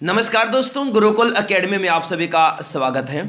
नमस्कार दोस्तों, गुरुकुल एकेडमी में आप सभी का स्वागत है।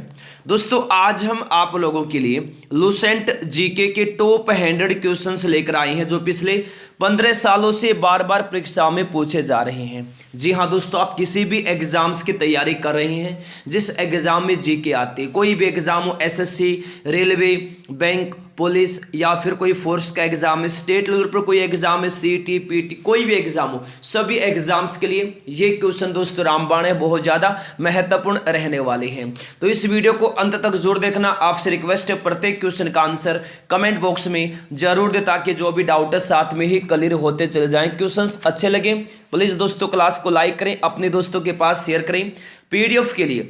दोस्तों आज हम आप लोगों के लिए लुसेंट जीके के टॉप 100 क्वेश्चंस लेकर आए हैं जो पिछले 15 सालों से बार बार परीक्षाओं में पूछे जा रहे हैं। जी हाँ दोस्तों, आप किसी भी एग्जाम्स की तैयारी कर रहे हैं, जिस एग्जाम में जीके आते हैं, कोई भी एग्जाम हो, एसएससी, रेलवे, बैंक, पुलिस या फिर कोई फोर्स का एग्जाम है, स्टेट लेवल पर कोई एग्जाम है, सीटी, पीटी, कोई भी एग्जाम हो, सभी एग्जाम्स के लिए ये क्वेश्चन दोस्तों रामबाण है, बहुत ज़्यादा महत्वपूर्ण रहने वाले हैं। तो इस वीडियो को अंत तक जरूर देखना। आपसे रिक्वेस्ट है प्रत्येक क्वेश्चन का आंसर कमेंट बॉक्स में जरूर दे, ताकि जो भी डाउट है साथ में ही क्लियर होते चले जाएं। क्वेश्चन अच्छे लगे प्लीज़ दोस्तों क्लास को लाइक करें, अपने दोस्तों के पास शेयर करें। पीडीएफ के लिए,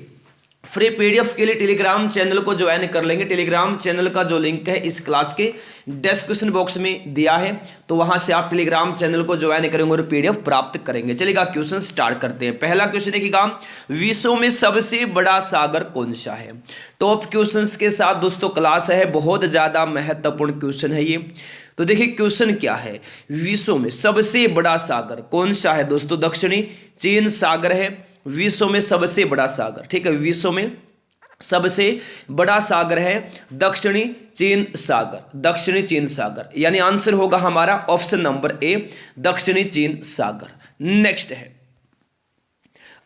फ्री पीडीएफ के लिए टेलीग्राम चैनल को ज्वाइन कर लेंगे। टेलीग्राम चैनल का जो लिंक है इस क्लास के डिस्क्रिप्शन बॉक्स में दिया है, तो वहां से आप टेलीग्राम चैनल को ज्वाइन करेंगे और पीडीएफ प्राप्त करेंगे। चलिएगा क्वेश्चन स्टार्ट करते हैं। पहला क्वेश्चन देखिएगा, विश्व में सबसे बड़ा सागर कौन सा है? टॉप क्वेश्चंस के साथ दोस्तों क्लास है, बहुत ज्यादा महत्वपूर्ण क्वेश्चन है ये। तो देखिए क्वेश्चन क्या है, विश्व में सबसे बड़ा सागर कौन सा है? दोस्तों दक्षिणी चीन सागर है विश्व में सबसे बड़ा सागर। ठीक है, विश्व में सबसे बड़ा सागर है दक्षिणी चीन सागर, दक्षिणी चीन सागर, यानी आंसर होगा हमारा ऑप्शन नंबर ए, दक्षिणी चीन सागर। नेक्स्ट है,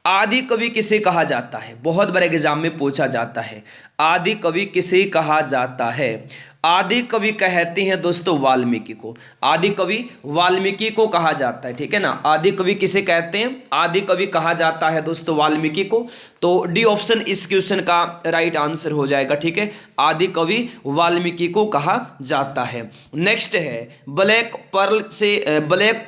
आदि कवि किसे कहा जाता है? बहुत बड़े एग्जाम में पूछा जाता है, आदि कवि किसे कहा जाता है? आदि कवि कहते हैं दोस्तों वाल्मीकि को, आदि कवि वाल्मीकि को कहा जाता है। ठीक है ना, आदि कवि किसे कहते हैं? आदि कवि कहा जाता है दोस्तों वाल्मीकि को। तो डी ऑप्शन इस क्वेश्चन का राइट आंसर हो जाएगा। ठीक है, आदि कवि वाल्मीकि को कहा जाता है। नेक्स्ट है, ब्लैक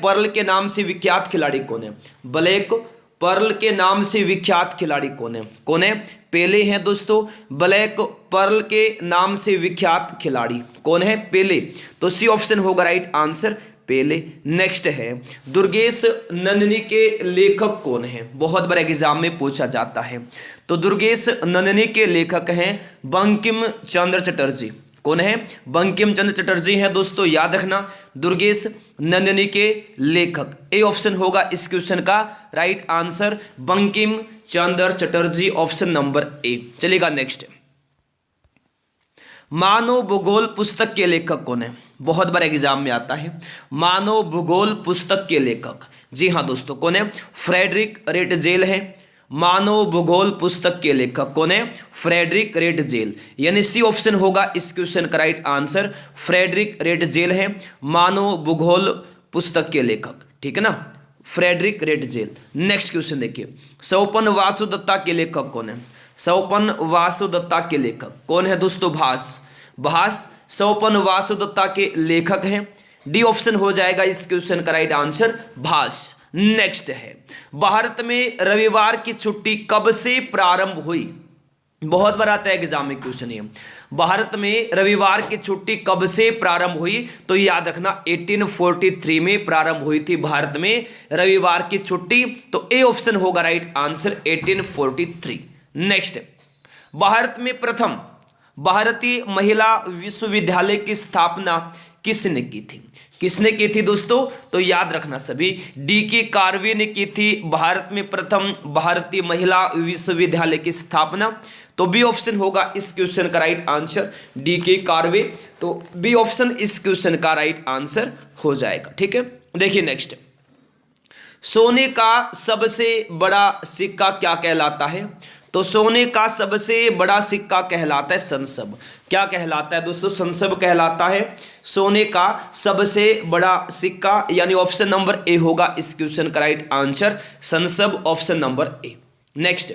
पर्ल के नाम से विख्यात खिलाड़ी कौन है? ब्लैक पर्ल के नाम से विख्यात खिलाड़ी कौन है? कौन है? पेले हैं दोस्तों। ब्लैक पर्ल के नाम से विख्यात खिलाड़ी कौन है? पेले। तो सी ऑप्शन होगा राइट आंसर, पेले। नेक्स्ट है, दुर्गेश नंदिनी के लेखक कौन है? बहुत बड़े एग्जाम में पूछा जाता है। तो दुर्गेश नंदिनी के लेखक हैं बंकिम चंद्र चटर्जी। कौन है? बंकिम चंद्र चटर्जी हैं दोस्तों, याद रखना, दुर्गेश नंदिनी के लेखक। ए ऑप्शन होगा इस क्वेश्चन का right answer, Bankim Chandra Chatterjee, option number ए। चलिएगा नेक्स्ट, मानव भूगोल पुस्तक के लेखक कौन है? बहुत बार एग्जाम में आता है, मानव भूगोल पुस्तक के लेखक। जी हाँ दोस्तों, कौन है? फ्रेडरिक रेटजेल है। मानव भूगोल पुस्तक के लेखक कौन है? फ्रेडरिक रेटजेल, यानी सी ऑप्शन होगा इस क्वेश्चन का राइट आंसर, फ्रेडरिक रेटजेल है मानव भूगोल पुस्तक के लेखक। ठीक है ना, फ्रेडरिक रेटजेल। नेक्स्ट क्वेश्चन देखिए, स्वपन वासुदत्ता के लेखक कौन है? स्वपन वासुदत्ता के लेखक कौन है दोस्तों? भास। भास स्वपन वासुदत्ता के लेखक हैं। डी ऑप्शन हो जाएगा इस क्वेश्चन का राइट आंसर, भास। नेक्स्ट है, भारत में रविवार की छुट्टी कब से प्रारंभ हुई? बहुत बार आता है एग्जाम में क्वेश्चन ये, भारत में रविवार की छुट्टी कब से प्रारंभ हुई? तो याद रखना 1843 में प्रारंभ हुई थी भारत में रविवार की छुट्टी। तो ए ऑप्शन होगा राइट आंसर, 1843। नेक्स्ट, भारत में प्रथम भारतीय महिला विश्वविद्यालय की स्थापना किसने की थी? किसने की थी दोस्तों? तो याद रखना सभी, डी.के. कार्वे ने की थी भारत में प्रथम भारतीय महिला विश्वविद्यालय की स्थापना। तो बी ऑप्शन होगा इस क्वेश्चन का राइट आंसर, डी.के. कार्वे। तो बी ऑप्शन इस क्वेश्चन का राइट आंसर हो जाएगा। ठीक है, देखिए नेक्स्ट, सोने का सबसे बड़ा सिक्का क्या कहलाता है? तो सोने का सबसे बड़ा सिक्का कहलाता है संसब। क्या कहलाता है दोस्तों? संसब कहलाता है सोने का सबसे बड़ा सिक्का, यानी ऑप्शन नंबर ए होगा इस क्वेश्चन का राइट आंसर, संसब, option number A. Next,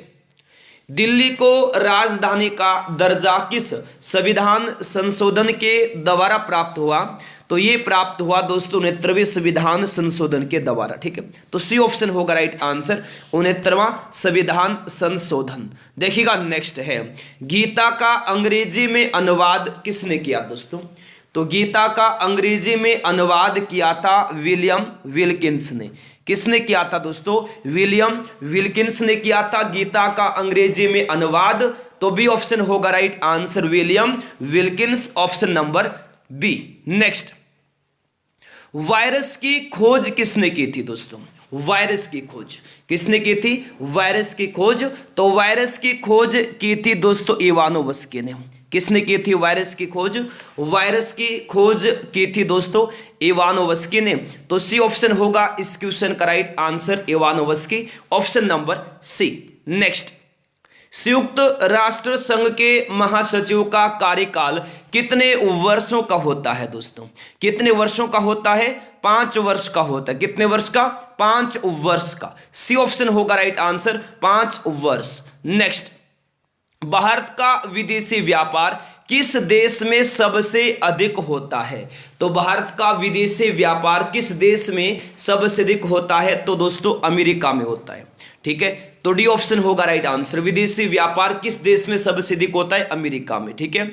Delhi को राजधानी का दर्जा किस संविधान संशोधन के द्वारा प्राप्त हुआ? तो ये प्राप्त हुआ दोस्तों 69वें संविधान संशोधन के द्वारा। ठीक है, तो सी ऑप्शन होगा राइट आंसर, 69वां संविधान संशोधन। देखिएगा नेक्स्ट है, गीता का अंग्रेजी में अनुवाद किसने किया दोस्तों? तो गीता का अंग्रेजी में अनुवाद किया था विलियम विल्किंस ने। किसने किया था दोस्तों? विलियम विल्किंस ने किया था गीता का अंग्रेजी में अनुवाद। तो बी ऑप्शन होगा right answer, William Wilkins, option number B. Next, virus की खोज किसने की थी दोस्तों? वायरस की खोज। किसने की थी? वायरस की खोज। तो वायरस की खोज की थी दोस्तों इवानोवस्की ने। किसने की थी वायरस की खोज? वायरस की खोज की थी दोस्तों इवानोवस्की ने। तो सी ऑप्शन होगा इस क्वेश्चन का right answer, Ivanovsky, option number C. Next, संयुक्त राष्ट्र संघ के महासचिव का कार्यकाल कितने वर्षों का होता है दोस्तों? कितने वर्षों का होता है? 5 वर्ष का होता है। कितने वर्ष का? 5 वर्ष का। सी ऑप्शन होगा राइट आंसर, 5 वर्ष। नेक्स्ट, भारत का विदेशी व्यापार किस देश में सबसे अधिक होता है? तो भारत का विदेशी व्यापार किस देश में सबसे अधिक होता है? तो दोस्तों अमेरिका में होता है। ठीक है, तो डी ऑप्शन होगा राइट आंसर। विदेशी व्यापार किस देश में सबसे अधिक होता है? अमेरिका में। ठीक है,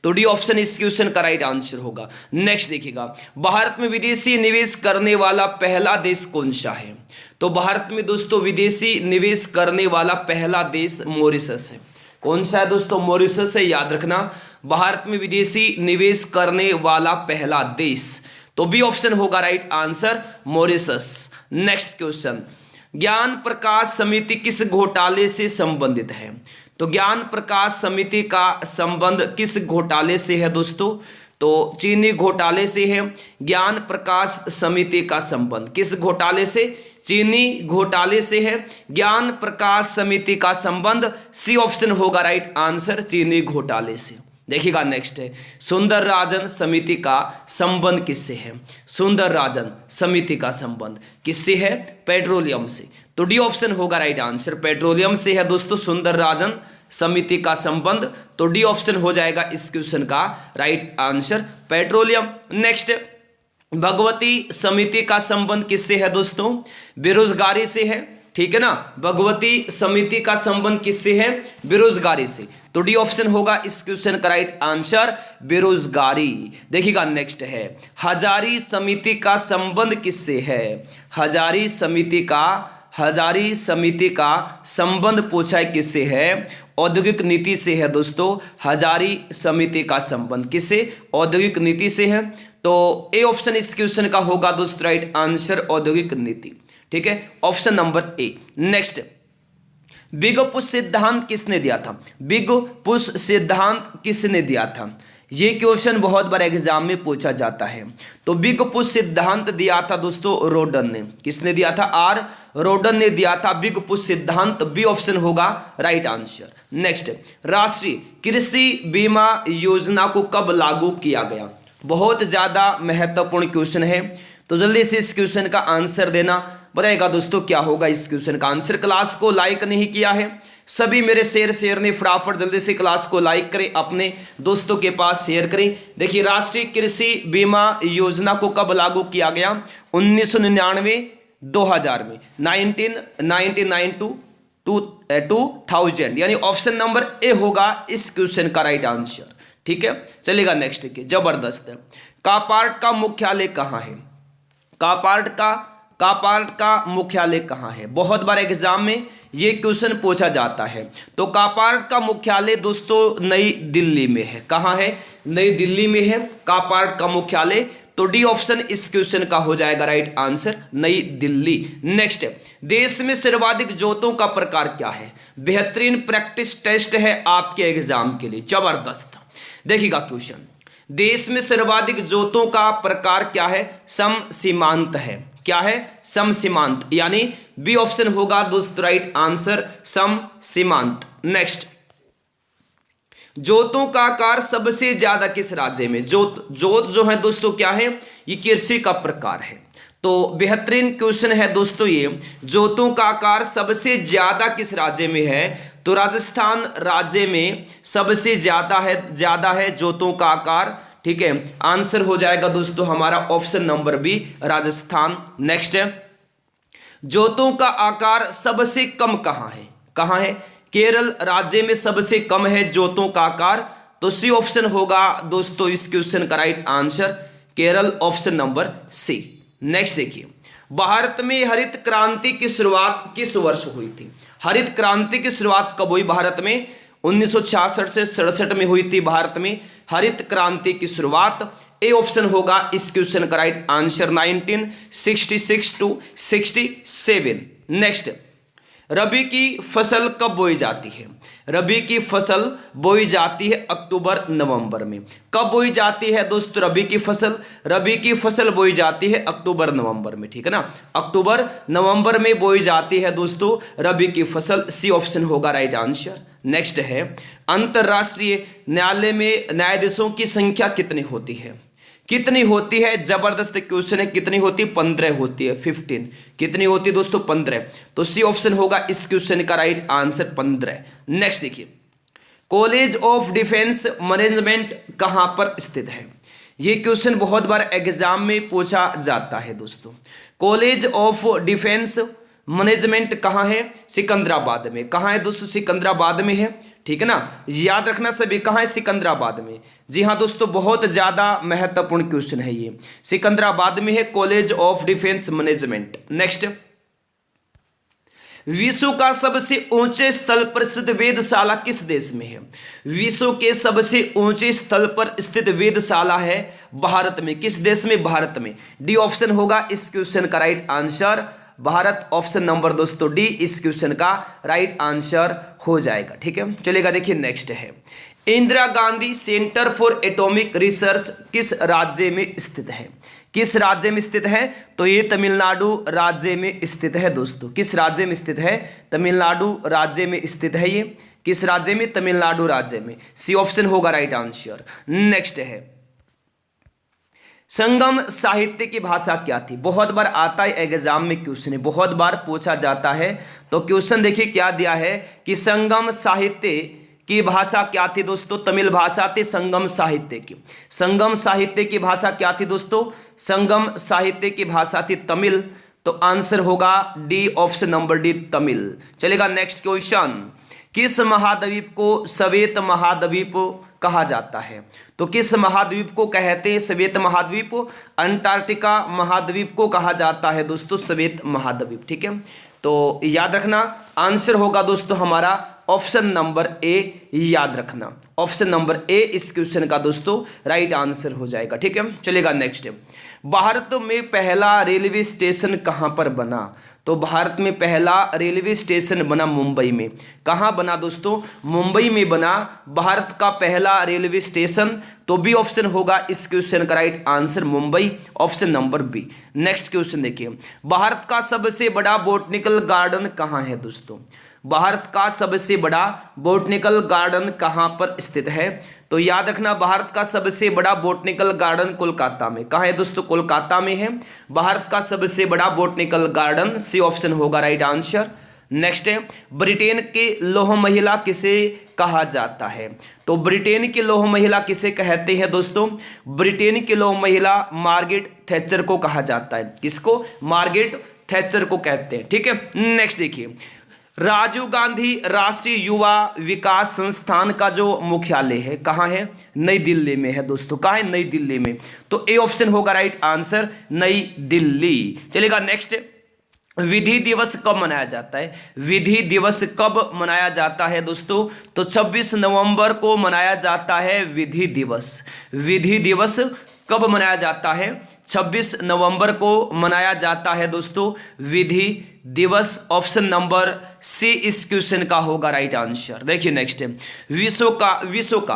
तो डी ऑप्शन इस क्वेश्चन का राइट आंसर होगा। नेक्स्ट देखिएगा, भारत में विदेशी निवेश करने वाला पहला देश कौन सा है? तो भारत में दोस्तों विदेशी निवेश करने वाला पहला देश मॉरिशस है। कौन सा है दोस्तों? मॉरिशस है, याद रखना। भारत में विदेशी निवेश करने वाला पहला देश, तो बी ऑप्शन होगा right answer, Mauritius. Next question, ज्ञान प्रकाश समिति किस घोटाले से संबंधित है? तो ज्ञान प्रकाश समिति का संबंध किस घोटाले से है दोस्तों? तो चीनी घोटाले से है। ज्ञान प्रकाश समिति का संबंध किस घोटाले से? चीनी घोटाले से है ज्ञान प्रकाश समिति का संबंध। सी ऑप्शन होगा राइट आंसर, चीनी घोटाले से। देखिएगा नेक्स्ट है, सुंदर राजन समिति का संबंध किससे है? सुंदर राजन समिति का संबंध किससे है? पेट्रोलियम से। तो डी ऑप्शन होगा राइट आंसर, पेट्रोलियम से है दोस्तों सुंदर राजन समिति का संबंध। तो डी ऑप्शन हो जाएगा इस क्वेश्चन का right answer, petroleum. Next, Bhagwati समिति का संबंध किससे है दोस्तों? बेरोजगारी से है। ठीक है ना, भगवती समिति का संबंध किससे है? बेरोजगारी से। तो डी ऑप्शन होगा इस क्वेश्चन का राइट आंसर, बेरोजगारी। देखिएगा नेक्स्ट है, हजारी समिति का संबंध किससे है? हजारी समिति का संबंध पूछा है किससे है? औद्योगिक नीति से है दोस्तों। हजारी समिति का संबंध किससे? औद्योगिक नीति से है। तो ए ऑप्शन इस क्वेश्चन का होगा दोस्तों राइट आंसर, औद्योगिक नीति। ठीक है, option number A. Next, big push सिद्धांत किसने दिया था? बिग पुश सिद्धांत किसने दिया था? ये क्वेश्चन बहुत बार एग्जाम में पूछा जाता है। तो बिग पुश सिद्धांत दिया था दोस्तों रोडन ने। किसने दिया था? आर रोडन ने दिया था बिग पुश सिद्धांत। बी ऑप्शन होगा राइट आंसर। नेक्स्ट, राष्ट्रीय कृषि बीमा योजना को कब लागू किया गया? बहुत ज्यादा महत्वपूर्ण क्वेश्चन है, तो जल्दी से इस क्वेश्चन का आंसर देना। बताएगा दोस्तों क्या होगा इस क्वेश्चन का आंसर। क्लास को लाइक नहीं किया है सभी मेरे शेयर ने, फटाफट जल्दी से क्लास को लाइक करें, अपने दोस्तों के पास शेयर करें। देखिए, राष्ट्रीय कृषि बीमा योजना को कब लागू किया गया? 1999 2000 में, 1999 टू 2000, यानी ऑप्शन नंबर ए होगा इस क्वेश्चन का राइट आंसर। ठीक है, चलेगा नेक्स्ट। देखिए, जबरदस्त है। कापार्ट का मुख्यालय कहाँ है? कापार्ट का मुख्यालय कहाँ है? बहुत बार एग्जाम में ये क्वेश्चन पूछा जाता है। तो कापार्ट का मुख्यालय दोस्तों नई दिल्ली में है। कहाँ है? नई दिल्ली में है कापार्ट का मुख्यालय। तो डी ऑप्शन इस क्वेश्चन का हो जाएगा राइट आंसर, नई दिल्ली। नेक्स्ट, देश में सर्वाधिक जोतों का प्रकार क्या है? बेहतरीन प्रैक्टिस टेस्ट है आपके एग्जाम के लिए, जबरदस्त। देखिएगा क्वेश्चन, देश में सर्वाधिक जोतों का प्रकार क्या है? समसीमांत है। क्या है? समसीमांत, यानी बी ऑप्शन होगा दोस्त राइट आंसर, समसीमांत। नेक्स्ट, जोतों का आकार सबसे ज्यादा किस राज्य में? जोत जो है दोस्तों क्या है? ये कृषि का प्रकार है। तो बेहतरीन क्वेश्चन है दोस्तों ये, जोतों का आकार सबसे ज्यादा किस राज्य में है? तो राजस्थान राज्य में सबसे ज्यादा है जोतों का आकार। ठीक है, आंसर हो जाएगा दोस्तों हमारा option number B, Rajasthan. Next, जोतों का आकार सबसे कम कहां है? केरल राज्य में सबसे कम है जोतों का आकार। तो सी ऑप्शन होगा दोस्तों इस क्वेश्चन का right answer, Kerala, option number C. Next देखिए, भारत में हरित क्रांति की शुरुआत किस वर्ष हुई थी? हरित क्रांति की शुरुआत कब हुई भारत में? 1966 से 67 में हुई थी भारत में हरित क्रांति की शुरुआत। ए ऑप्शन होगा इस क्वेश्चन का राइट आंसर 1966 टू 67। नेक्स्ट, रबी की फसल कब बोई जाती है? रबी की फसल बोई जाती है अक्टूबर नवंबर में। कब बोई जाती है दोस्तों रबी की फसल? रबी की फसल बोई जाती है अक्टूबर नवंबर में, ठीक है ना, अक्टूबर नवंबर में बोई जाती है दोस्तों रबी की फसल। सी ऑप्शन होगा राइट आंसर। नेक्स्ट है, अंतरराष्ट्रीय न्यायालय में न्यायाधीशों की संख्या कितनी होती है? कितनी होती है? जबरदस्त क्वेश्चन है। कितनी होती है? 15 होती है, 15। कितनी होती है दोस्तों? 15। तो सी ऑप्शन होगा इस क्वेश्चन का राइट आंसर 15। नेक्स्ट देखिए, कॉलेज ऑफ डिफेंस मैनेजमेंट कहां पर स्थित है? ये क्वेश्चन बहुत बार एग्जाम में पूछा जाता है दोस्तों। कॉलेज ऑफ डिफेंस मैनेजमेंट कहाँ है? सिकंदराबाद में। कहाँ है दोस्तों? सिकंदराबाद में है, ठीक है ना, याद रखना सभी। कहाँ है? सिकंदराबाद में। जी हाँ दोस्तों, बहुत ज्यादा महत्वपूर्ण क्वेश्चन है ये। सिकंदराबाद में है college of defence management. Next, विश्व का सबसे ऊंचे स्थल पर स्थित वेधशाला किस देश में है? विश्व के सबसे ऊंचे स्थल पर स्थित वेधशाला है भारत में। किस देश में? भारत में। डी ऑप्शन होगा इस क्वेश्चन का right answer Bharat. Option number दोस्तों डी इस क्वेश्चन का राइट आंसर हो जाएगा, ठीक है। चलेगा, देखिए नेक्स्ट है, Indira Gandhi centre for atomic research किस राज्य में स्थित है? किस राज्य में स्थित है? तो ये तमिलनाडु राज्य में स्थित है दोस्तों। किस राज्य में स्थित है? तमिलनाडु राज्य में स्थित है ये। किस राज्य में? तमिलनाडु राज्य में। सी ऑप्शन होगा राइट आंसर। नेक्स्ट है, संगम साहित्य की भाषा क्या थी? बहुत बार आता है एग्जाम में क्वेश्चन है, बहुत बार पूछा जाता है। तो क्वेश्चन देखिए क्या दिया है कि संगम साहित्य की भाषा क्या थी दोस्तों? तमिल भाषा थी संगम साहित्य की। संगम साहित्य की भाषा क्या थी दोस्तों? संगम साहित्य की भाषा थी तमिल। तो आंसर होगा D option number D Tamil. चलेगा, नेक्स्ट क्वेश्चन, किस महाद्वीप को श्वेत महाद्वीप कहा जाता है? तो किस महाद्वीप को कहते हैं श्वेत महाद्वीप? अंटार्कटिका महाद्वीप को कहा जाता है दोस्तों श्वेत महाद्वीप, ठीक है। तो याद रखना आंसर होगा दोस्तों हमारा ऑप्शन नंबर ए, याद रखना ऑप्शन नंबर ए इस क्वेश्चन का दोस्तों राइट आंसर हो जाएगा, ठीक है। चलेगा, नेक्स्ट, भारत में पहला रेलवे स्टेशन कहां पर बना? तो भारत में पहला रेलवे स्टेशन बना मुंबई में। कहां बना दोस्तों? मुंबई में बना भारत का पहला रेलवे स्टेशन। तो बी ऑप्शन होगा इस क्वेश्चन का right answer Mumbai. Option number B. Next question देखिए, भारत का सबसे बड़ा बोटनिकल गार्डन कहां है दोस्तों? भारत का सबसे बड़ा बोटनिकल गार्डन कहां पर स्थित है? तो याद रखना भारत का सबसे बड़ा बोटनिकल गार्डन कोलकाता में। कहां है दोस्तों? कोलकाता में है भारत का सबसे बड़ा बोटनिकल गार्डन। सी ऑप्शन होगा राइट आंसर। नेक्स्ट है, ब्रिटेन के लौह महिला किसे कहा जाता है? तो ब्रिटेन की लौह महिला किसे कहते हैं दोस्तों? ब्रिटेन की लौह महिला मार्गरेट थैचर को कहा जाता है। किसको? मार्गरेट थैचर को कहते हैं, ठीक है। नेक्स्ट देखिए, राजीव गांधी राष्ट्रीय युवा विकास संस्थान का जो मुख्यालय है कहाँ है? नई दिल्ली में है दोस्तों। कहाँ है? नई दिल्ली में। तो ए ऑप्शन होगा राइट आंसर नई दिल्ली। चलेगा, नेक्स्ट, विधि दिवस कब मनाया जाता है? विधि दिवस कब मनाया जाता है दोस्तों? तो 26 नवंबर को मनाया जाता है विधि दिवस। विधि दिवस कब मनाया जाता है? 26 नवंबर को मनाया जाता है दोस्तों विधि दिवस। ऑप्शन नंबर सी इस क्वेश्चन का होगा राइट आंसर। देखिए नेक्स्ट है, विश्व का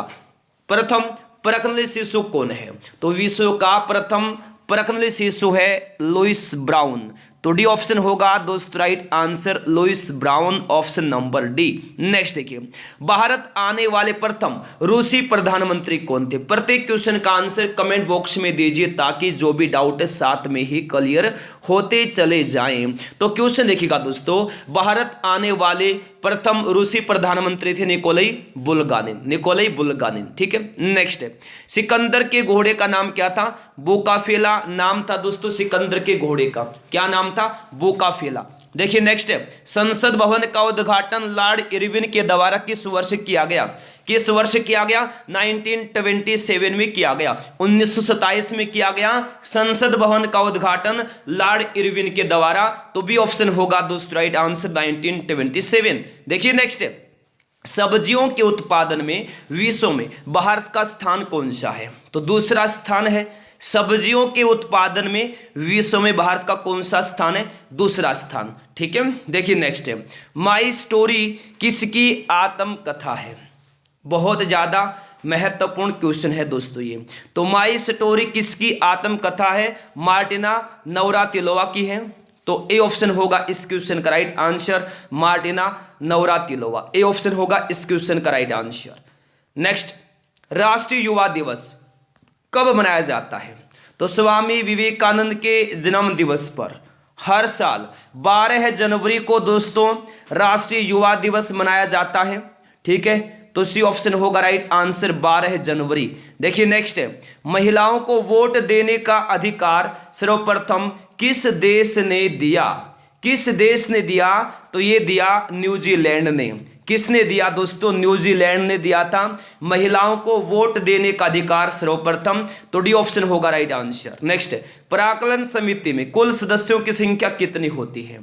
प्रथम परखनली शिशु कौन है? तो विश्व का प्रथम परखनली शिशु है लुइस ब्राउन। तो डी ऑप्शन होगा दोस्तों right answer Louise Brown. Option number D. Next देखिए, भारत आने वाले प्रथम रूसी प्रधानमंत्री कौन थे? प्रत्येक क्वेश्चन का आंसर कमेंट बॉक्स में दीजिए ताकि जो भी डाउट है साथ में ही क्लियर होते चले जाएं। तो क्वेश्चन देखिएगा दोस्तों, भारत आने वाले प्रथम रूसी प्रधानमंत्री थे निकोलाई बुल्गानिन। निकोलाई बुल्गानिन, ठीक है। नेक्स्ट है, सिकंदर के घोड़े का नाम क्या था? बोकाफेला नाम था दोस्तों सिकंदर के घोड़े का। क्या नाम था? बोकाफेला। देखिए नेक्स्ट है, संसद भवन का उद्घाटन लॉर्ड इरविन के द्वारा किस वर्ष किया गया? किस वर्ष किया गया? 1927 में किया गया। 1927 में किया गया संसद भवन का उद्घाटन लॉर्ड इरविन के द्वारा। तो बी ऑप्शन होगा दोस्तों राइट आंसर 1927। देखिए नेक्स्ट है, सब्जियों के उत्पादन में विश्व में भारत का स्थान कौन सा है? तो दूसरा स्थान है। सब्जियों के उत्पादन में विश्व में भारत का कौन सा स्थान है? दूसरा स्थान। ठीक है, देखिए नेक्स्ट है, माई स्टोरी किसकी आत्मकथा है? बहुत ज्यादा महत्वपूर्ण क्वेश्चन है दोस्तों ये। तो माई स्टोरी किसकी आत्मकथा है? मार्टिना नवरातिलोवा की है। तो ए ऑप्शन होगा इस क्वेश्चन का right answer, Martina Navratilova. A option होगा इस क्वेश्चन का राइट आंसर। नेक्स्ट, राष्ट्रीय युवा दिवस कब मनाया जाता है? तो स्वामी विवेकानंद के जन्म दिवस पर हर साल 12 जनवरी को दोस्तों राष्ट्रीय युवा दिवस मनाया जाता है। ठीक है, तो सी ऑप्शन होगा राइट आंसर 12 जनवरी। देखिए नेक्स्ट है, महिलाओं को वोट देने का अधिकार सर्वप्रथम किस देश ने दिया? किस देश ने दिया? तो ये दिया न्यूजीलैंड ने। किसने दिया दोस्तों? न्यूजीलैंड ने दिया था महिलाओं को वोट देने का अधिकार सर्वप्रथम। तो डी ऑप्शन होगा राइट आंसर। नेक्स्ट, प्राक्कलन समिति में कुल सदस्यों की संख्या कितनी होती है?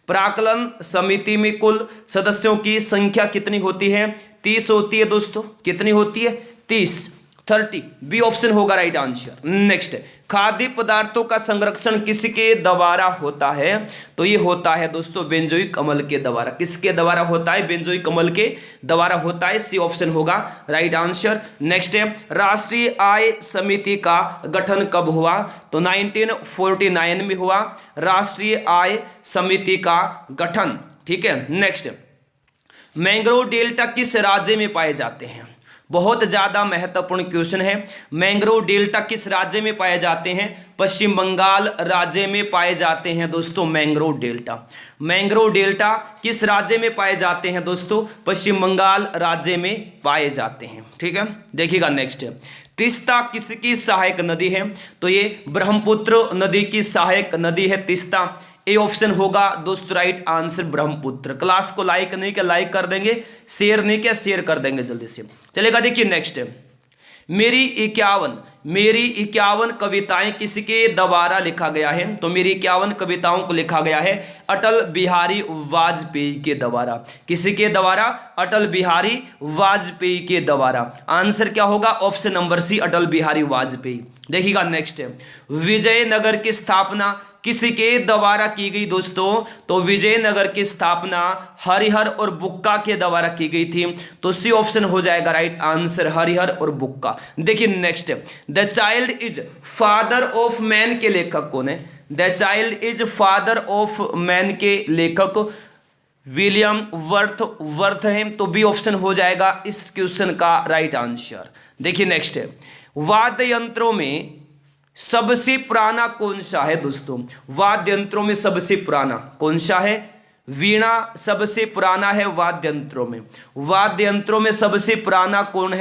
प्राक्कलन समिति में कुल सदस्यों की संख्या कितनी होती है? 30 होती है दोस्तों। कितनी होती है? 30, 30। बी ऑप्शन होगा राइट आंसर। नेक्स्ट, खाद्य पदार्थों का संरक्षण किसके द्वारा होता है? तो ये होता है दोस्तों बेंजोइक अम्ल के द्वारा। किसके द्वारा होता है? बेंजोइक अम्ल के द्वारा होता है। सी ऑप्शन होगा राइट आंसर। नेक्स्ट है, राष्ट्रीय आय समिति का गठन कब हुआ? तो 1949 में हुआ राष्ट्रीय आय समिति का गठन। ठीक है, नेक्स्ट, मैंग्रोव डेल्टा किस राज्य में पाए जाते हैं? बहुत ज्यादा महत्वपूर्ण क्वेश्चन है। मैंग्रोव डेल्टा किस राज्य में पाए जाते हैं? पश्चिम बंगाल राज्य में पाए जाते हैं दोस्तों मैंग्रोव डेल्टा। मैंग्रोव डेल्टा किस राज्य में पाए जाते हैं दोस्तों? पश्चिम बंगाल राज्य में पाए जाते हैं। ठीक है, देखिएगा नेक्स्ट, तीस्ता किसकी सहायक नदी है? तो ये ब्रह्मपुत्र नदी की सहायक नदी है तीस्ता। ए ऑप्शन होगा दोस्तों राइट आंसर ब्रह्मपुत्र। क्लास को लाइक नहीं किया लाइक कर देंगे, शेयर नहीं किया शेयर कर देंगे जल्दी से। चलेगा, देखिए नेक्स्ट, मेरी 51 कविताएं किसके द्वारा लिखा गया है? तो मेरी 51 कविताओं को लिखा गया है अटल बिहारी वाजपेयी के द्वारा। किसके द्वारा? अटल बिहारी वाजपेयी के द्वारा। आंसर क्या होगा? ऑप्शन नंबर सी, अटल बिहारी वाजपेयी। देखिएगा नेक्स्ट, विजयनगर की स्थापना किसके द्वारा की गई दोस्तों? तो विजयनगर की स्थापना हरिहर और बुक्का के द्वारा की गई थी। तो सी ऑप्शन हो जाएगा राइट आंसर, हरिहर और बुक्का। देखिए next, the child is father of man के लेखक कौन है? The child is father of man के लेखक विलियम वर्थ है। तो बी ऑप्शन हो जाएगा इस क्वेश्चन का राइट आंसर। देखिए नेक्स्ट, वाद्य यंत्रों में सबसे पुराना कौन सा है दोस्तों? वाद्य यंत्रों में सबसे पुराना कौन सा है? वीणा सबसे पुराना है वाद्य यंत्रों में। वाद्य यंत्रों में सबसे पुराना कौन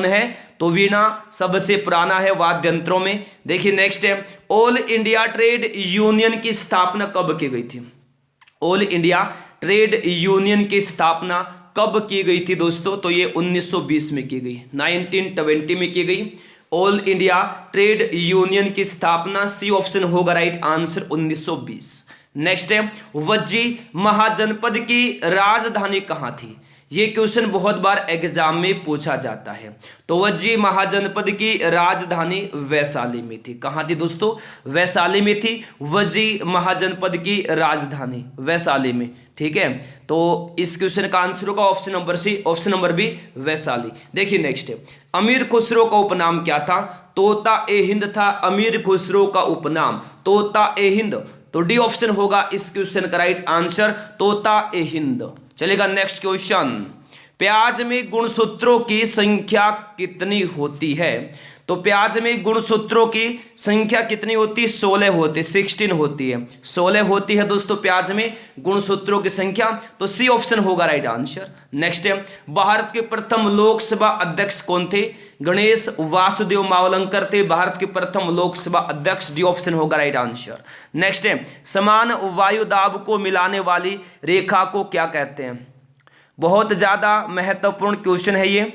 है? तो वीणा सबसे पुराना है वाद्य यंत्रों में। देखिए नेक्स्ट है, ऑल इंडिया ट्रेड यूनियन की स्थापना कब की गई थी? ऑल इंडिया ट्रेड यूनियन की स्थापना कब की गई थी दोस्तों? तो ये 1920 में की गई, 1920 में की गई। ऑल इंडिया ट्रेड यूनियन की स्थापना सी ऑप्शन होगा राइट आंसर 1920। नेक्स्ट है, वज्जी महाजनपद की राजधानी कहां थी? ये क्वेश्चन बहुत बार एग्जाम में पूछा जाता है। तो वज्जी महाजनपद की राजधानी वैशाली में थी। कहां थी दोस्तों? वैशाली में थी वज्जी महाजनपद की राजधानी वैशाली में। ठीक है, तो इस क्वेश्चन का आंसर होगा option number C, option number B Vaishali. देखिए नेक्स्ट है, अमीर खुसरो का उपनाम क्या था? तोता ए हिंद था अमीर खुसरो का उपनाम, तोता ए हिंद। तो डी ऑप्शन होगा इस क्वेश्चन का राइट आंसर, तोता ए हिंद। चलेगा नेक्स्ट क्वेश्चन, प्याज में गुणसूत्रों की संख्या कितनी होती है? तो प्याज में गुणसूत्रों की संख्या कितनी होती है? 16 होती है, 16 होती है, 16 होती है दोस्तों प्याज में गुणसूत्रों की संख्या। तो सी ऑप्शन होगा राइट आंसर। नेक्स्ट है, भारत के प्रथम लोकसभा अध्यक्ष कौन थे? गणेश वासुदेव मावलंकर थे भारत के प्रथम लोकसभा अध्यक्ष। डी ऑप्शन होगा राइट आंसर। नेक्स्ट है, समान वायुदाब को मिलाने वाली रेखा को क्या कहते हैं? बहुत ज्यादा महत्वपूर्ण क्वेश्चन है ये,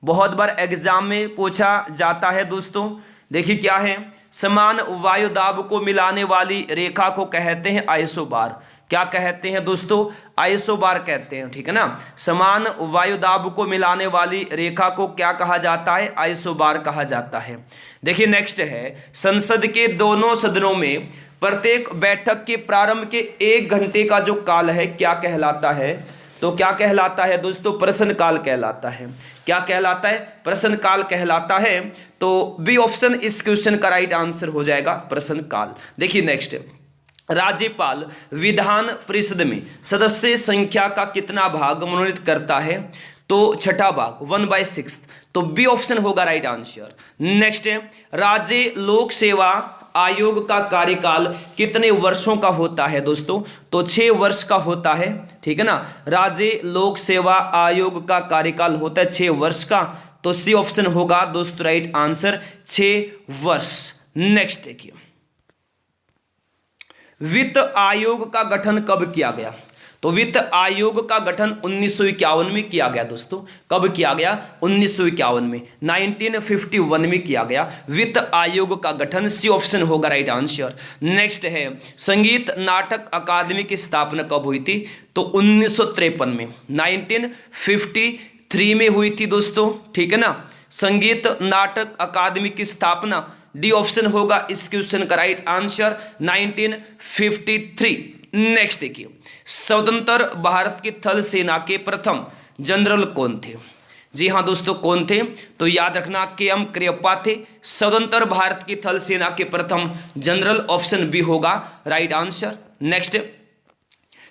बहुत बार एग्जाम में पूछा जाता है दोस्तों। देखिए क्या है, समान वायुदाब को मिलाने वाली रेखा को कहते हैं आइसोबार। क्या कहते हैं दोस्तों? आइसोबार कहते हैं, ठीक है ना। समान वायुदाब को मिलाने वाली रेखा को क्या कहा जाता है? आइसोबार कहा जाता है। देखिए नेक्स्ट है, संसद के दोनों सदनों में प्रत्येक बैठक के प्रारंभ के 1 घंटे का जो काल है क्या कहलाता है? तो क्या कहलाता है दोस्तों? प्रश्नकाल कहलाता है। क्या कहलाता है? प्रश्नकाल कहलाता है। तो बी ऑप्शन इस क्वेश्चन का राइट आंसर हो जाएगा, प्रश्नकाल। देखिए नेक्स्ट, राज्यपाल विधान परिषद में सदस्य संख्या का कितना भाग मनोनीत करता है? तो छठा भाग, 1/6। तो बी ऑप्शन होगा राइट आंसर। नेक्स्ट है, राज्य लोक सेवा आयोग का कार्यकाल कितने वर्षों का होता है दोस्तों? तो 6 वर्ष का होता है, ठीक है ना। राज्य लोक सेवा आयोग का कार्यकाल होता है 6 वर्ष का। तो सी ऑप्शन होगा दोस्तों राइट आंसर, 6 वर्ष। नेक्स्ट देखिए, वित्त आयोग का गठन कब किया गया? तो वित्त आयोग का गठन 1951 में किया गया दोस्तों। कब किया गया? 1951 में, 1951 में किया गया वित्त आयोग का गठन। सी ऑप्शन होगा राइट आंसर। नेक्स्ट है, संगीत नाटक अकादमी की स्थापना कब हुई थी? तो 1953 में, 1953 में हुई थी दोस्तों, ठीक है ना। संगीत नाटक अकादमी की स्थापना, डी ऑप्शन होगा इस क्वेश्चन का राइट आंसर, 1953। नेक्स्ट देखिए, स्वतंत्र भारत की थल सेना के प्रथम जनरल कौन थे? जी हाँ दोस्तों, कौन थे? तो याद रखना के.एम. करियप्पा थे स्वतंत्र भारत की थल सेना के प्रथम जनरल। ऑप्शन बी होगा राइट आंसर। नेक्स्ट,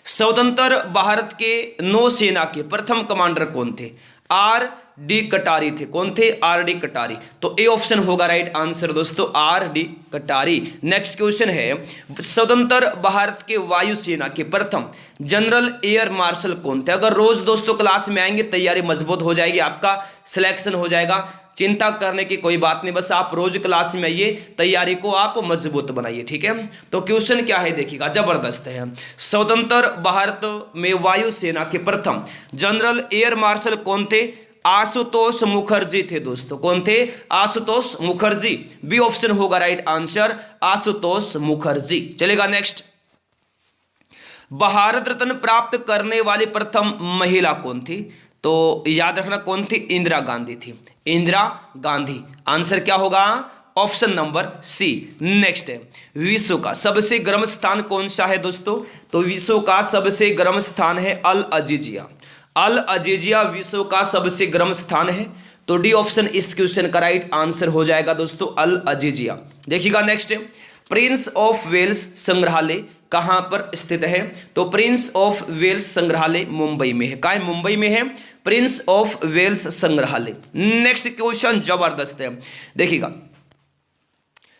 स्वतंत्र भारत के नौसेना के प्रथम कमांडर कौन थे? आर.डी. कटारी थे। कौन थे? आर.डी. कटारी। तो ए ऑप्शन होगा राइट आंसर दोस्तों, आर.डी. कटारी। नेक्स्ट क्वेश्चन है, स्वतंत्र भारत के वायुसेना के प्रथम जनरल एयर मार्शल कौन थे? अगर रोज दोस्तों क्लास में आएंगे तैयारी मजबूत हो जाएगी, आपका सिलेक्शन हो जाएगा। चिंता करने की कोई बात नहीं, बस आप रोज क्लास में आइए, तैयारी को आप मजबूत बनाइए, ठीक है। तो क्वेश्चन क्या है देखिएगा, जबरदस्त है। स्वतंत्र भारत में वायुसेना के प्रथम जनरल एयर मार्शल कौन थे? आशुतोष मुखर्जी थे दोस्तों। कौन थे? आशुतोष मुखर्जी। बी ऑप्शन होगा राइट आंसर, आशुतोष मुखर्जी। चलेगा नेक्स्ट, भारत रत्न प्राप्त करने वाली प्रथम महिला कौन थी? तो याद रखना कौन थी? इंदिरा गांधी थी। इंदिरा गांधी। आंसर क्या होगा? Option number C. नेक्स्ट है, विश्व का सबसे गर्म स्थान कौन सा है दोस्तों? तो विश्व का सबसे गर्म स्थान है अल अजीजिया। अल अजीजिया विश्व का सबसे गर्म स्थान है। तो डी ऑप्शन इस क्वेश्चन का राइट आंसर हो जाएगा दोस्तों, अल अजीजिया। देखिएगा नेक्स्ट है, प्रिंस ऑफ वेल्स संग्रहालय कहां पर स्थित है? तो प्रिंस ऑफ वेल्स संग्रहालय मुंबई में है। कहां है? मुंबई में है प्रिंस ऑफ वेल्स संग्रहालय। नेक्स्ट क्वेश्चन जबरदस्त है, देखिएगा,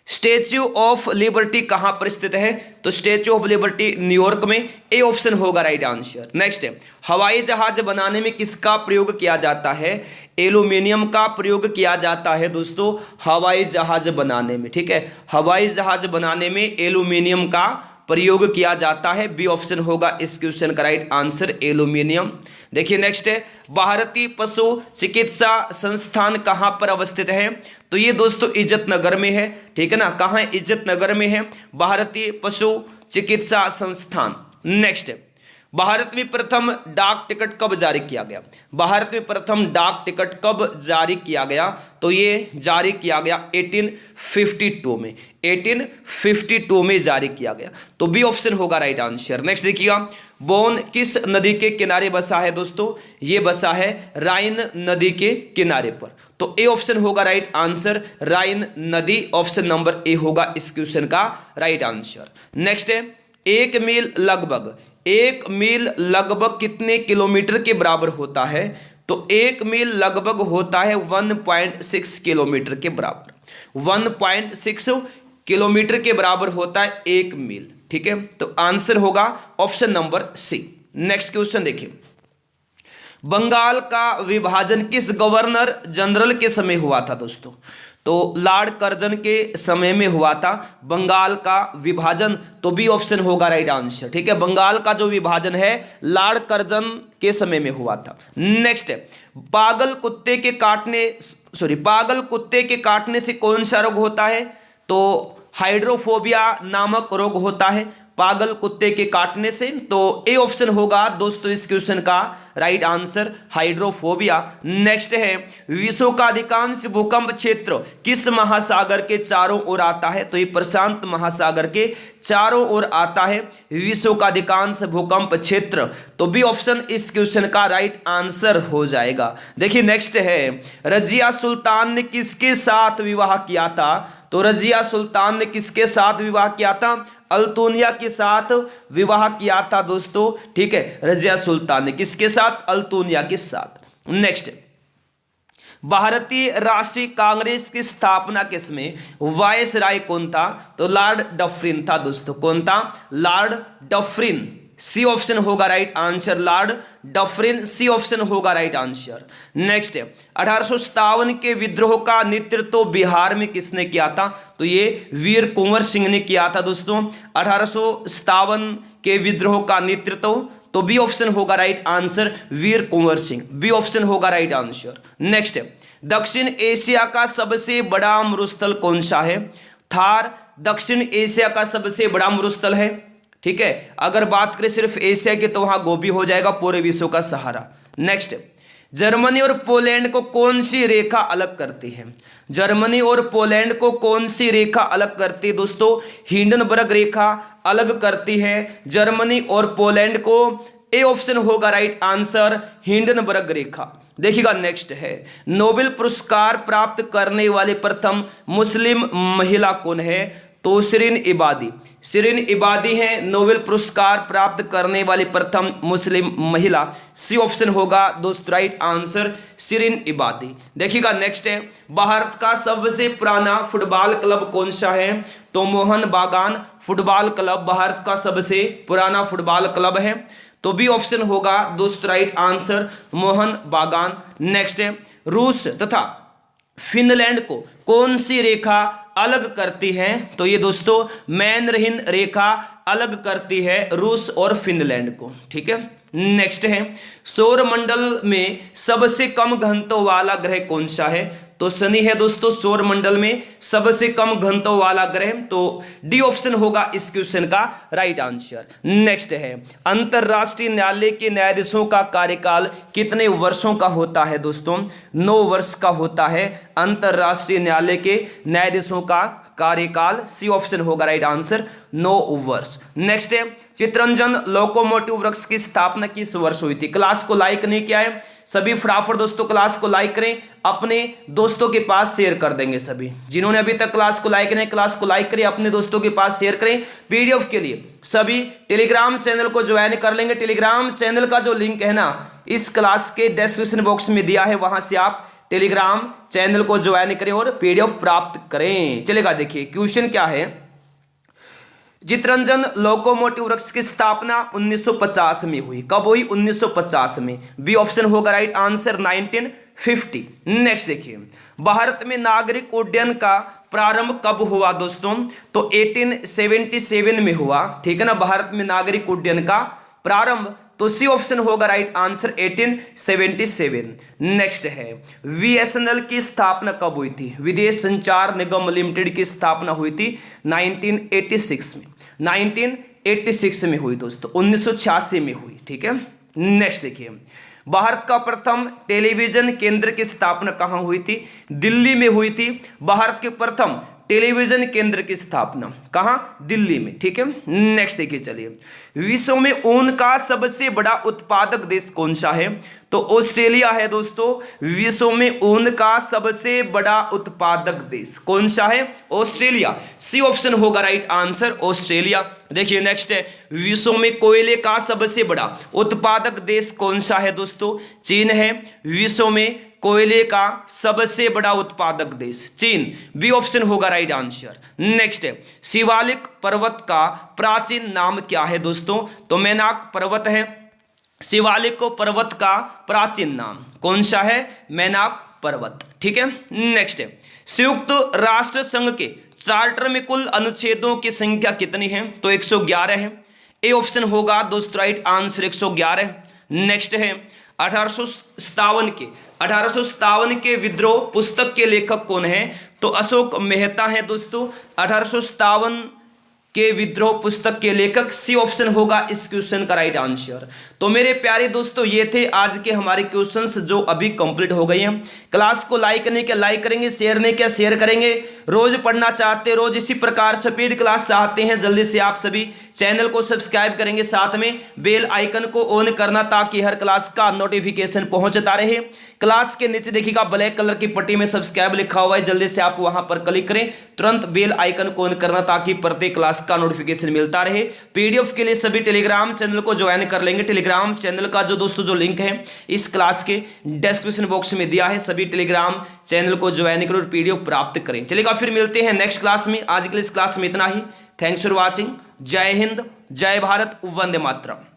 स्टैच्यू ऑफ लिबर्टी कहां पर स्थित है? तो स्टैच्यू ऑफ लिबर्टी न्यूयॉर्क में। ए ऑप्शन होगा राइट आंसर। नेक्स्ट है, हवाई जहाज बनाने में किसका प्रयोग किया जाता है? एल्यूमिनियम का प्रयोग किया जाता है दोस्तों हवाई जहाज बनाने में, ठीक है। हवाई जहाज बनाने में एल्यूमिनियम का प्रयोग किया जाता है। बी ऑप्शन होगा इस क्वेश्चन का राइट आंसर, एल्यूमिनियम। देखिए नेक्स्ट है, भारतीय पशु चिकित्सा संस्थान कहां पर अवस्थित है? तो ये दोस्तों इज्जत नगर में है, ठीक है ना। कहां है? इज्जत नगर में है भारतीय पशु चिकित्सा संस्थान। नेक्स्ट है, भारत में प्रथम डाक टिकट कब जारी किया गया? भारत में प्रथम डाक टिकट कब जारी किया गया? तो ये जारी किया गया 1852 में। 1852 में जारी किया गया। तो बी ऑप्शन होगा राइट आंसर। नेक्स्ट देखिएगा, बोन किस नदी के किनारे बसा है दोस्तों? ये बसा है राइन नदी के किनारे पर। तो ए ऑप्शन होगा राइट आंसर, राइन नदी। ऑप्शन नंबर ए होगा इस क्वेश्चन का राइट आंसर। नेक्स्ट है, एक मील लगभग कितने किलोमीटर के बराबर होता है? तो एक मील लगभग होता है 1.6 किलोमीटर के बराबर। 1.6 किलोमीटर के बराबर होता है एक मील, ठीक है। तो आंसर होगा option number C. Next question देखिए, बंगाल का विभाजन किस गवर्नर जनरल के समय हुआ था दोस्तों? तो लॉर्ड कर्जन के समय में हुआ था बंगाल का विभाजन। तो बी ऑप्शन होगा राइट आंसर, ठीक है। बंगाल का जो विभाजन है लॉर्ड कर्जन के समय में हुआ था। नेक्स्ट है, पागल कुत्ते के काटने से कौन सा रोग होता है? तो हाइड्रोफोबिया नामक रोग होता है। पागल कुत्ते के काटने से। तो ए ऑप्शन होगा दोस्तों इस क्वेश्चन का राइट आंसर, हाइड्रोफोबिया। नेक्स्ट है, विश्व का अधिकांश भूकंप क्षेत्र किस महासागर के चारों ओर आता है? तो ये प्रशांत महासागर के चारों ओर आता है विश्व का अधिकांश भूकंप क्षेत्र। तो बी ऑप्शन इस क्वेश्चन का राइट आंसर हो जाएगा। देखिए नेक्स्ट है, रजिया सुल्तान ने किसके साथ विवाह किया था? तो रजिया सुल्तान ने किसके साथ विवाह किया था? अल्तुनिया के साथ विवाह किया था दोस्तों, ठीक है। रजिया सुल्तान ने किसके साथ? अल्तुनिया के साथ। नेक्स्ट, भारतीय राष्ट्रीय कांग्रेस की स्थापना किसमें वायसराय कौन था? तो लॉर्ड डफरिन था दोस्तों। कौन था? Lord Dufferin. सी ऑप्शन होगा right answer, Lord Dufferin, C option होगा राइट आंसर। नेक्स्ट, 1857 के विद्रोह का नेतृत्व बिहार में किसने किया था? तो ये वीर कुंवर सिंह ने किया था दोस्तों 1857 के विद्रोह का नेतृत्व। तो बी ऑप्शन होगा राइट आंसर, वीर कुंवर सिंह, बी ऑप्शन होगा राइट आंसर। नेक्स्ट, दक्षिण एशिया का सबसे बड़ा मरुस्थल कौन सा है? थार दक्षिण एशिया का सबसे बड़ा मरुस्थल है, ठीक है। अगर बात करें सिर्फ एशिया की तो वहां गोबी हो जाएगा, पूरे विश्व का सहारा। नेक्स्ट, जर्मनी और पोलैंड को कौन सी रेखा अलग करती है? जर्मनी और पोलैंड को कौन सी रेखा अलग करती है दोस्तों? हिंडनबर्ग रेखा अलग करती है जर्मनी और पोलैंड को। ए ऑप्शन होगा राइट आंसर, हिंडनबर्ग रेखा। देखिएगा नेक्स्ट है, नोबेल पुरस्कार प्राप्त करने वाली प्रथम मुस्लिम महिला कौन है? तो शिरीन इबादी। शिरीन इबादी है नोबेल पुरस्कार प्राप्त करने वाली प्रथम मुस्लिम महिला। सी ऑप्शन होगा दोस्तों राइट आंसर, शिरीन इबादी। देखिएगा नेक्स्ट है, भारत का सबसे पुराना फुटबॉल क्लब कौन सा है? तो मोहन बागान फुटबॉल क्लब भारत का सबसे पुराना फुटबॉल क्लब है। तो बी ऑप्शन होगा दोस्तों राइट आंसर, मोहन बागान। नेक्स्ट है, रूस तथा फिनलैंड को कौन सी रेखा अलग करती है? तो ये दोस्तों मैनरहिन रेखा अलग करती है रूस और फिनलैंड को, ठीक है। नेक्स्ट है, सौरमंडल में सबसे कम घनत्व वाला ग्रह कौन सा है? तो शनि है दोस्तों सौरमंडल में सबसे कम घनत्व वाला ग्रह। तो डी ऑप्शन होगा इस क्वेश्चन का राइट आंसर। नेक्स्ट है, अंतरराष्ट्रीय न्यायालय के न्यायाधीशों का कार्यकाल कितने वर्षों का होता है दोस्तों? 9 वर्ष का होता है अंतरराष्ट्रीय न्यायालय के न्यायाधीशों का कार्यकाल। सी ऑप्शन होगा राइट आंसर, 9 वर्ष। नेक्स्ट है, चितरंजन लोकोमोटिव वृक्ष की स्थापना किस वर्ष हुई थी? क्लास को लाइक नहीं किया है सभी फटाफट दोस्तों क्लास को लाइक करें, अपने दोस्तों के पास शेयर कर देंगे। सभी जिन्होंने अभी तक क्लास को लाइक नहीं, क्लास को लाइक करें, अपने दोस्तों के पास शेयर करें। पीडीएफ के लिए सभी टेलीग्राम चैनल को ज्वाइन कर लेंगे। टेलीग्राम चैनल का जो लिंक है ना इस क्लास के डिस्क्रिप्शन बॉक्स में दिया है, वहां से आप टेलीग्राम चैनल को ज्वाइन करें और पीडीएफ प्राप्त करें। चलेगा, देखिए क्वेश्चन क्या है। चितरंजन लोकोमोटिव वृक्ष की स्थापना 1950 में हुई। कब हुई? 1950 में। बी ऑप्शन होगा राइट आंसर, 1950। नेक्स्ट देखिए, भारत में नागरिक उड्डयन का प्रारंभ कब हुआ दोस्तों? तो 1877 में हुआ, ठीक है ना। भारत में नागरिक उड्डयन का प्रारंभ, तो सी ऑप्शन होगा राइट आंसर, 1877। नेक्स्ट है, बीएसएनएल की स्थापना कब हुई थी? विदेश संचार निगम लिमिटेड की स्थापना हुई थी 1986 में। 1986 में हुई दोस्तों, 1986 में हुई, ठीक है। नेक्स्ट देखिए, भारत का प्रथम टेलीविजन केंद्र की स्थापना कहाँ हुई थी? दिल्ली में हुई थी। भारत के प्रथम टेलीविजन केंद्र की स्थापना कहां? दिल्ली में, ठीक है। नेक्स्ट देखिए, चलिए, विश्व में ऊन का सबसे बड़ा उत्पादक देश कौन सा है? तो ऑस्ट्रेलिया है दोस्तों। विश्व में ऊन का सबसे बड़ा उत्पादक देश कौन सा है? ऑस्ट्रेलिया। सी ऑप्शन होगा राइट आंसर, ऑस्ट्रेलिया। देखिए नेक्स्ट है, विश्व में कोयले का सबसे बड़ा उत्पादक देश कौन सा है दोस्तों? चीन है। विश्व में कोयले का सबसे बड़ा उत्पादक देश चीन। बी ऑप्शन होगा राइट आंसर। नेक्स्ट है, शिवालिक पर्वत का प्राचीन नाम क्या है दोस्तों? तो मैनाक पर्वत है। शिवालिक पर्वत का प्राचीन नाम कौन सा है? मैनाक पर्वत, ठीक है। नेक्स्ट है, संयुक्त राष्ट्र संघ के चार्टर में कुल अनुच्छेदों की संख्या कितनी है? तो 111 है। ए ऑप्शन होगा दोस्तों राइट आंसर, 111। नेक्स्ट है, 1857 के विद्रोह पुस्तक के लेखक कौन है? तो अशोक मेहता है दोस्तों। 1857 के विद्रोह पुस्तक के लेखक? सी ऑप्शन होगा इस क्वेश्चन का राइट आंसर। तो मेरे प्यारे दोस्तों, ये थे आज के हमारे क्वेश्चंस जो अभी कंप्लीट हो गए हैं। क्लास को लाइक नहीं किया लाइक करेंगे, शेयर नहीं किया शेयर करेंगे। रोज पढ़ना चाहते, रोज इसी प्रकार स्पीड क्लास चाहते हैं, जल्दी से आप सभी चैनल को सब्सक्राइब करेंगे, साथ में बेल आइकन को ऑन करना ताकि हर क्लास का नोटिफिकेशन पहुंचता रहे। क्लास के नीचे देखिएगा ब्लैक कलर की पट्टी में सब्सक्राइब लिखा हुआ है, जल्दी से आप वहां पर क्लिक करें, तुरंत बेल आइकन को ऑन करना ताकि प्रत्येक क्लास का नोटिफिकेशन मिलता रहे। पीडीएफ के लिए सभी टेलीग्राम चैनल को ज्वाइन कर लेंगे। टेलीग्राम चैनल का जो दोस्तों जो लिंक है इस क्लास के डिस्क्रिप्शन बॉक्स में दिया है, सभी टेलीग्राम चैनल को ज्वाइन करो और पीडीएफ प्राप्त करें। चलिएगा फिर मिलते हैं नेक्स्ट क्लास में। आज के लिए इस क्लास में इतना ही। Thanks for watching. जय हिंद, जय भारत, वंदे मातरम।